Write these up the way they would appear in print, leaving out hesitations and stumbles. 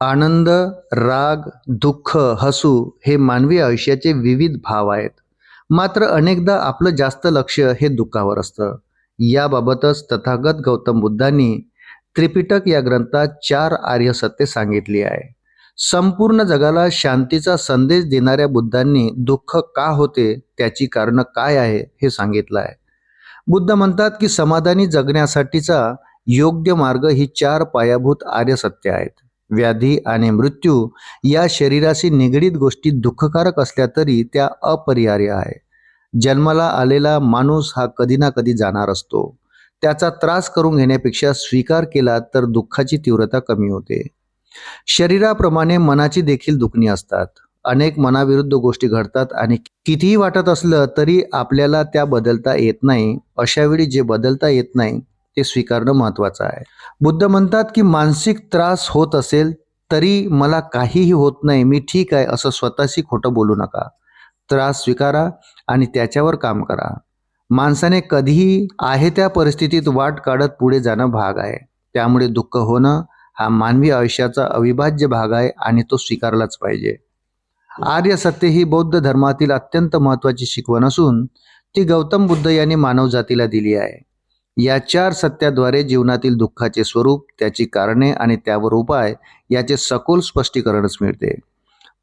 आनंद, राग, दुःख, हसू हे मानवी आयुष्याचे विविध भाव आहेत. मात्र अनेकदा आपलं जास्त लक्ष हे दुःखावर असतं. याबाबतच तथागत गौतम बुद्धांनी त्रिपिटक या ग्रंथात 4 आर्य सत्य सांगितली आहे. संपूर्ण जगाला शांतीचा संदेश देणाऱ्या बुद्धांनी दुःख का होते, त्याची कारणं काय आहे हे सांगितलं आहे. बुद्ध म्हणतात की समाधानी जगण्यासाठीचा योग्य मार्ग ही 4 पायाभूत आर्य सत्य आहेत. व्याधी आणि मृत्यू या शरीराशी निगडीत गोष्टी दुःखकारक असल्या तरी त्या अपरिहार्य आहे. जन्माला आलेला माणूस हा कधी ना कधी जाणार असतो. त्याचा त्रास करून घेण्यापेक्षा स्वीकार केला तर दुःखाची तीव्रता कमी होते. शरीराप्रमाणे मनाची देखील दुखणी असतात. अनेक मनाविरुद्ध गोष्टी घडतात आणि कितीही वाटत असलं तरी आपल्याला त्या बदलता येत नाही. अशा वेळी जे बदलता येत नाही ते स्वीकारणं महत्वाचं आहे. बुद्ध म्हणतात की मानसिक त्रास होत असेल तरी मला काहीही होत नाही, मी ठीक आहे असं स्वतःशी खोटं बोलू नका. त्रास स्वीकारा आणि त्याच्यावर काम करा. माणसाने कधीही आहे त्या परिस्थितीत वाट काढत पुढे जाणं भाग आहे. त्यामुळे दुःख होणं हा मानवी आयुष्याचा अविभाज्य भाग आहे आणि तो स्वीकारलाच पाहिजे. आर्य सत्य ही बौद्ध धर्मातील अत्यंत महत्वाची शिकवण असून ती गौतम बुद्ध यांनी मानवजातीला दिली आहे. या 4 सत्याद्वारे जीवनातील दुःखाचे स्वरूप, त्याची कारणे आणि त्यावर उपाय याचे सखोल स्पष्टीकरणच मिळते.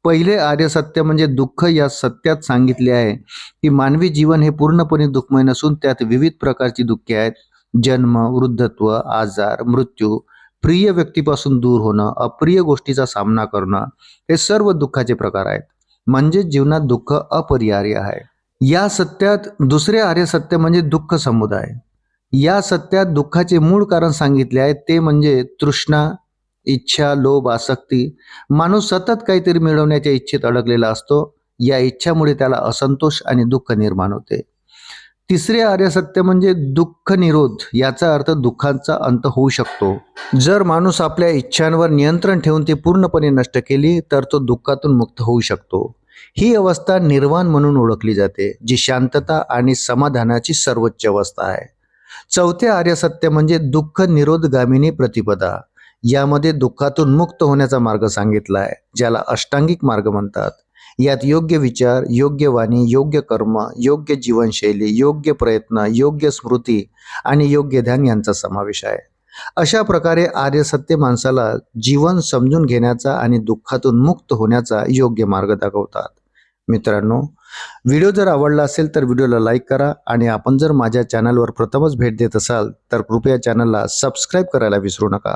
पहिले आर्य सत्य म्हणजे दुःख. या सत्यात सांगितले आहे की मानवी जीवन हे पूर्णपणे दुःखमय नसून त्यात विविध प्रकारची दुःखे आहेत. जन्म, वृद्धत्व, आजार, मृत्यू, प्रिय व्यक्तीपासून दूर होणं, अप्रिय गोष्टीचा सामना करणं हे सर्व दुःखाचे प्रकार आहेत. म्हणजे जीवनात दुःख अपरिहार्य आहे. या सत्यात दुसरे आर्य सत्य म्हणजे दुःख समुदाय. या सत्यात दुःखाचे मूळ कारण सांगितले आहे, ते म्हणजे तृष्णा, इच्छा, लोभ, आसक्ती. माणूस सतत काहीतरी मिळवण्याच्या इच्छेत अडकलेला असतो. या इच्छामुळे त्याला असंतोष आणि दुःख निर्माण होते. तिसरे आर्य सत्य म्हणजे दुःख निरोध. याचा अर्थ दुःखांचा अंत होऊ शकतो. जर माणूस आपल्या इच्छांवर नियंत्रण ठेवून ती पूर्णपणे नष्ट केली तर तो दुःखातून मुक्त होऊ शकतो. ही अवस्था निर्वाण म्हणून ओळखली जाते, जी शांतता आणि समाधानाची सर्वोच्च अवस्था आहे. चौथे आर्य सत्य म्हणजे दुःख निरोधगामिनी प्रतिपदा. यामध्ये दुःखातून मुक्त होण्याचा मार्ग सांगितला आहे, ज्याला अष्टांगिक मार्ग म्हणतात. यात योग्य विचार, योग्य वाणी, योग्य कर्म, योग्य जीवनशैली, योग्य प्रयत्न, योग्य स्मृती आणि योग्य ध्यान यांचा समावेश आहे. अशा प्रकारे आर्य सत्य माणसाला जीवन समजून घेण्याचा आणि दुःखातून मुक्त होण्याचा योग्य मार्ग दाखवतात. मित्रांनो, व्हिडिओ जर आवडला असेल तर व्हिडिओला लाईक करा आणि आपण जर माझ्या चॅनलवर प्रथमच भेट देत असाल तर कृपया चॅनलला सबस्क्राईब करायला विसरू नका.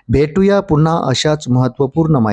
भेटूया पुन्हा अशाच महत्त्वपूर्ण माहिती